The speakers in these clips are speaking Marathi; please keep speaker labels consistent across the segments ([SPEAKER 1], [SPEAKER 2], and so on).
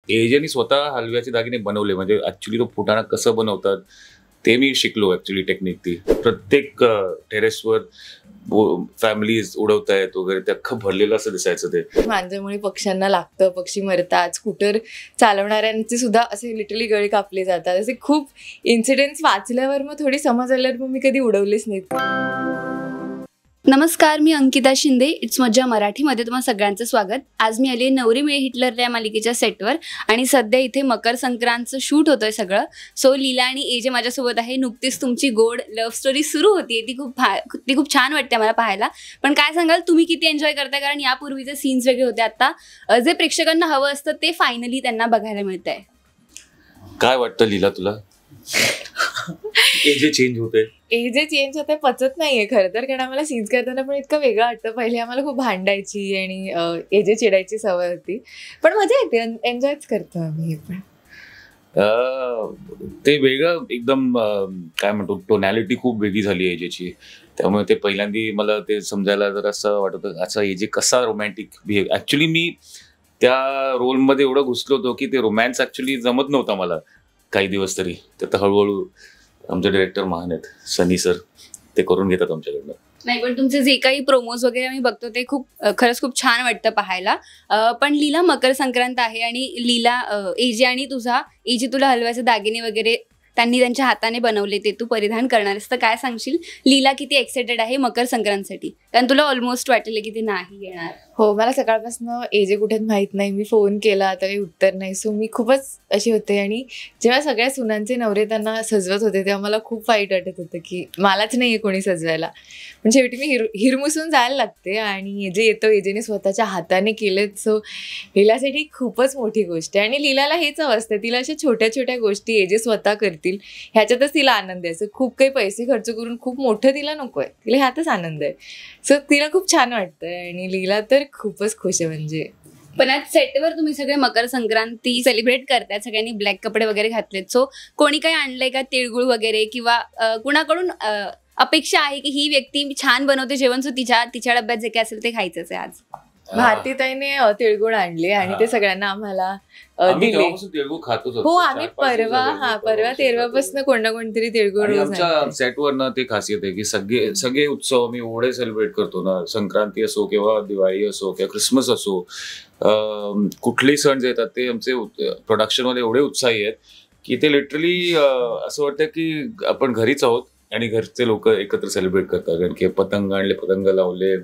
[SPEAKER 1] एजेने स्वतः हलव्याचे दागिने बनवले, म्हणजे ऍक्च्युली तो फुटाणा कसं बनवतात ते मी शिकलो. ऍक्च्युली टेक्निक ती प्रत्येक टेरेसवर फॅमिलीज उडवतायत वगैरे, ते अख्खं भरलेलं असं दिसायचं. ते
[SPEAKER 2] मांजरमुळे पक्ष्यांना लागतं, पक्षी मरतात, स्कूटर चालवणाऱ्यांचे सुद्धा असे लिटरली गळे कापले जातात. असे खूप इन्सिडेंट्स वाचल्यावर मग थोडी समज आल्यावर मग मी कधी उडवलेच नाहीत.
[SPEAKER 3] नमस्कार, मी अंकिता शिंदे. इट्स मज्जा मराठीमध्ये तुम्हा सगळ्यांचं स्वागत. आज मी आली नवरी मिळे हिटलर या मालिकेच्या सेटवर आणि सध्या इथे मकर संक्रांतचं शूट होतंय सगळं. सो लीला आणि एजे माझ्यासोबत आहे. नुकतीच तुमची गोड लव्ह स्टोरी सुरू होती, ती खूप छान वाटते मला पाहायला. पण काय सांगाल, तुम्ही किती एन्जॉय करताय? कारण यापूर्वीचे सीन्स वेगळे होते, आता जे प्रेक्षकांना हवं असतं ते फायनली त्यांना बघायला मिळतंय.
[SPEAKER 1] काय वाटतं लीला तुला? एजे चेंज होते
[SPEAKER 2] पचत नाहीये खरं तर, कारण आम्हाला सीन्स करताना पण इतकं वेगळं वाटतं. पहिले आम्हाला खूप भांडायची आणि एजे चिडायची सवय होती, पण मजा येते, एन्जॉयच करतो आम्ही. पण
[SPEAKER 1] ते वेगळं एकदम काय म्हणतो, टोनॅलिटी खूप वेगळी झाली एजेची. त्यामुळे ते पहिल्यांदा मला ते समजायला जर असं वाटत होतं, असा एजे कसा रोमॅन्टिक बिहेव. ऍक्च्युली मी त्या रोलमध्ये एवढं घुसलो होतो की ते रोमॅन्स ऍक्च्युली जमत नव्हता मला काही दिवस तरी. तर हळूहळू आमचे डायरेक्टर महान आहेत, सनी सर, ते करून घेतात आमच्याकडनं.
[SPEAKER 3] नाही, पण तुमचे जे काही प्रोमोज वगैरे आम्ही बघतो ते खरंच खूप छान वाटतं पाहायला. पण लीला, मकर संक्रांत आहे आणि लीला, एजे तुला हलव्याचे दागिने वगैरे त्यांनी त्यांच्या हाताने बनवले, ते तू परिधान करणार आहेस. तर काय सांगशील, लीला किती एक्साइटेड आहे मकर संक्रांतसाठी? कारण तुला ऑलमोस्ट वाटले की ते नाही येणार.
[SPEAKER 2] हो, मला सकाळपासून एजे कुठे माहित नाही, मी फोन केला तरी उत्तर नाही. सो मी खूपच अशी होते. आणि जेव्हा सगळ्या सुनांचे नवरे त्यांना सजवत होते तेव्हा मला खूप वाईट वाटत होतं की मलाच नाहीये कोणी सजवायला. पण शेवटी मी हिरमुसून जायला लागते आणि एजे येतो, एजेने स्वतःच्या हाताने केलेत. सो लीलासाठी खूपच मोठी गोष्ट आहे. आणि लीलाला हेच हवं असतं, तिला अशा छोट्या छोट्या गोष्टी एजे स्वतः करतील ह्याच्यातच तिला आनंद आहे. खूप काही पैसे खर्च करून खूप मोठं तिला नको आहे, तिला ह्यातच आनंद आहे. सो तिला खूप छान वाटतंय आणि लीला तर खूपच खुश आहे. म्हणजे
[SPEAKER 3] पण आज सेटवर तुम्ही सगळे मकर संक्रांती सेलिब्रेट करताय, सगळ्यांनी ब्लॅक कपडे वगैरे घातलेत. सो कोणी काही आणलंय का तिळगुळ वगैरे, किंवा कुणाकडून अपेक्षा आहे की ही व्यक्ती छान बनवते जेवण, सो तिच्या डब्यात जे काय असेल ते खायचंच आहे आज?
[SPEAKER 2] भारतीताईने तिळगुळ आणले आणि ते सगळ्यांना आम्हाला दिले. हो, आम्ही परवा तेरवापासून कोण ना कोणतरी तिळगुळ.
[SPEAKER 1] आमच्या सेटवर ना ते खासियत आहे की सगळे उत्सव आम्ही एवढे सेलिब्रेट करतो ना, संक्रांती असो किंवा दिवाळी असो किंवा क्रिसमस असो, कुठलेही सण जे येतात ते आमचे प्रोडक्शन मध्ये एवढे उत्साही आहेत की ते लिटरली असं वाटतं की आपण घरीच आहोत आणि घरचे लोक एकत्र सेलिब्रेट करतात. कारण की पतंग आणले, पतंग लावले,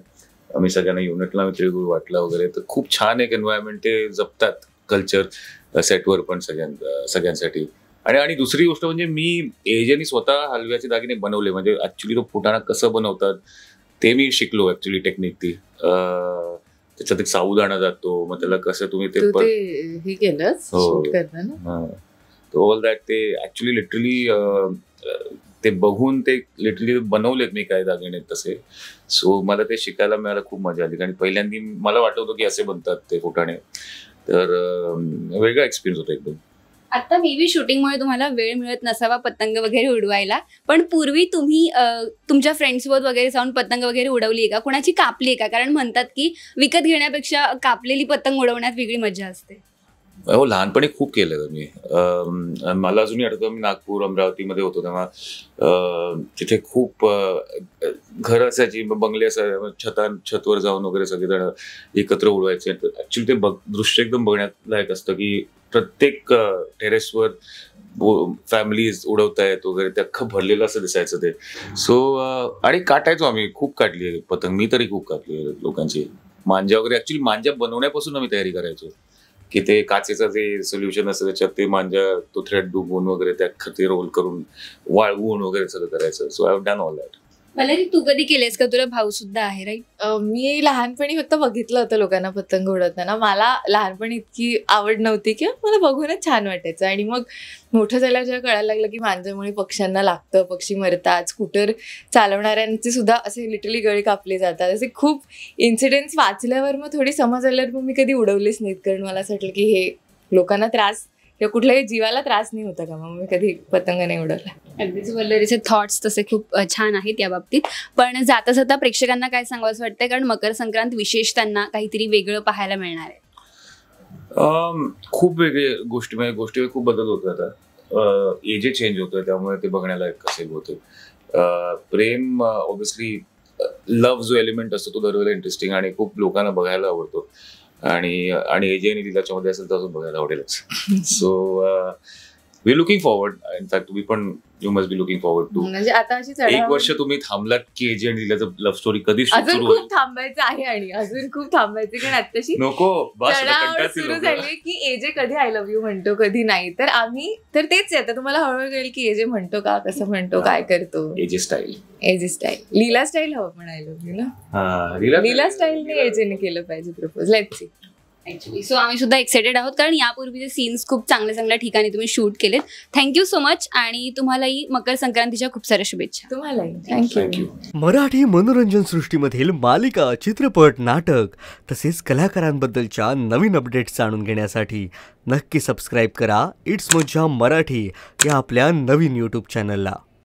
[SPEAKER 1] आम्ही सगळ्यांना युनिटला तिळगुळ वाटला वगैरे. तर खूप छान एक एन्व्हायरमेंट ते जपतात कल्चर सेटवर पण सगळ्यांसाठी. आणि दुसरी गोष्ट म्हणजे मी एजेने स्वतः हलव्याचे दागिने बनवले, म्हणजे ऍक्च्युली तो फुटाणा कसं बनवतात ते मी शिकलो. ऍक्च्युली टेक्निक ती त्याच्यात एक साबुदाणा जातो, मग त्याला कसं तुम्ही ते ऑल दॅट ते ऍक्च्युली लिटरली ते बघून ते लिटरली बनवलेत मी काही दागिने तसे. सो मला ते शिकायला मिळायला खूप मजा आली. आणि पहिल्यांदा मला वाटत होतं की असे बनतात ते फुटाणे. तर वेगळा एक्सपिरियन्स होता एकदम.
[SPEAKER 3] आता मे बी शूटिंगमुळे तुम्हाला वेळ मिळत नसावा पतंग वगैरे उडवायला, पण पूर्वी तुम्ही तुमच्या फ्रेंड्ससोबत वगैरे जाऊन पतंग वगैरे उडवली आहे का? कुणाची कापली आहे का? कारण म्हणतात की विकत घेण्यापेक्षा कापलेली पतंग उडवण्यात वेगळी मजा असते.
[SPEAKER 1] हो, लहानपणी खूप केलं मी. मला अजूनही आठवतं, मी नागपूर, अमरावतीमध्ये होतो तेव्हा तिथे खूप घरं असायची, बंगले असायचे, छतवर जाऊन वगैरे सगळेजण एकत्र उडवायचे. ऍक्च्युली ते दृश्य एकदम बघण्यात लायक असतं की प्रत्येक टेरेसवर फॅमिलीज उडवतायत वगैरे, ते अख्खं भरलेलं असं दिसायचं ते. सो आणि काटायचो आम्ही, खूप काढली पतंग मी तरी, खूप काढली लोकांची. मांजा वगैरे, ऍक्च्युली मांजा बनवण्यापासून आम्ही तयारी करायचो की ते काचेचं जे सोल्युशन असतं त्याच्यात ते मांजा, तो थ्रेड डुबवून वगैरे त्या ते रोल करून वाळवून वगैरे सगळं करायचं. So I have done all that.
[SPEAKER 3] मला तू कधी केलेस का? तुला भाऊ सुद्धा आहे, राईट?
[SPEAKER 2] मी लहानपणी फक्त बघितलं होतं लोकांना पतंग उडवताना. मला लहानपणी इतकी आवड नव्हती किंवा मला बघूनच छान वाटायचं. आणि मग मोठं झाल्यावर जेव्हा कळायला लागलं की मांजरमुळे पक्ष्यांना लागतं, पक्षी मरतात, स्कूटर चालवणाऱ्यांचे सुद्धा असे लिटरली गळे कापले जातात. असे खूप इन्सिडेंट्स वाचल्यावर मग थोडी समज आल्यावर मग मी कधी उडवलेच नाहीत. कारण मला असं वाटलं की हे लोकांना त्रास किंवा कुठल्याही जीवाला त्रास नाही होता का, मग मी कधी पतंग नाही उडवला.
[SPEAKER 3] अगदीच वल्लरीचे थॉट्स तसे खूप छान आहेत या बाबतीत. पण जाता जाता प्रेक्षकांना काय सांगावं असं वाटतंय? कारण मकर संक्रांत विशेष त्यांना काहीतरी वेगळं पाहायला मिळणार आहे.
[SPEAKER 1] खूप वेगळे गोष्टी खूप बदल होतो आता. एजे चेंज होतोय त्यामुळे ते बघण्याला कसे होते. प्रेम ऑब्व्हियसली लव्ह जो एलिमेंट असतो तो दरवेळेला इंटरेस्टिंग आणि खूप लोकांना बघायला आवडतो. आणि एजे आणि लीलाच्या मध्ये असेल तर अजून बघायला आवडेलच. So we looking forward. In fact तुम्ही पण you must be looking forward to.
[SPEAKER 2] म्हणजे आता अशी
[SPEAKER 1] एक वर्ष तुम्ही थांबलात की एजे आणि लीलाचं लव्ह स्टोरी कधी
[SPEAKER 2] अजून
[SPEAKER 1] सुरू
[SPEAKER 2] खूप
[SPEAKER 1] होईल?
[SPEAKER 2] थांबायचं आहे आणि अजून खूप थांबायचं कारण आताशी
[SPEAKER 1] नको बस आता
[SPEAKER 2] चढाओढ
[SPEAKER 1] कंटाळतील
[SPEAKER 2] सुरू
[SPEAKER 1] लोकं.
[SPEAKER 2] झाली की एजे कधी आय लव्ह यू म्हणतो कधी नाही. तर आम्ही तर तेच आहे आता तुम्हाला हळूहळू कळेल की एजे म्हणतो का, कसं म्हणतो, काय करतो.
[SPEAKER 1] AJ style.
[SPEAKER 2] एजे स्टाईल, लीला स्टाईल हवं पण आय लव्ह यू ना. लीला स्टाईलने एजेने केलं पाहिजे propose. Let's see.
[SPEAKER 3] Actually so आम्ही सुद्धा एक्सायटेड आहोत कारण यापूर्वीचे सीन्स खूप चांगल्या चांगल्या ठिकाणी तुम्ही शूट केलेत. थँक्यू सो मच आणि तुम्हालाही मकर संक्रांतीच्या खूप साऱ्या शुभेच्छा.
[SPEAKER 2] तुम्हालाही थँक्यू.
[SPEAKER 1] थँक्यू.
[SPEAKER 4] मराठी मनोरंजन सृष्टीमधील मालिका, चित्रपट, नाटक तसेच कलाकारांबद्दलच्या नवीन अपडेट्स जाणून घेण्यासाठी नक्की सबस्क्राईब करा इट्स मज्जा मराठी या आपल्या नवीन यूट्यूब चॅनलला.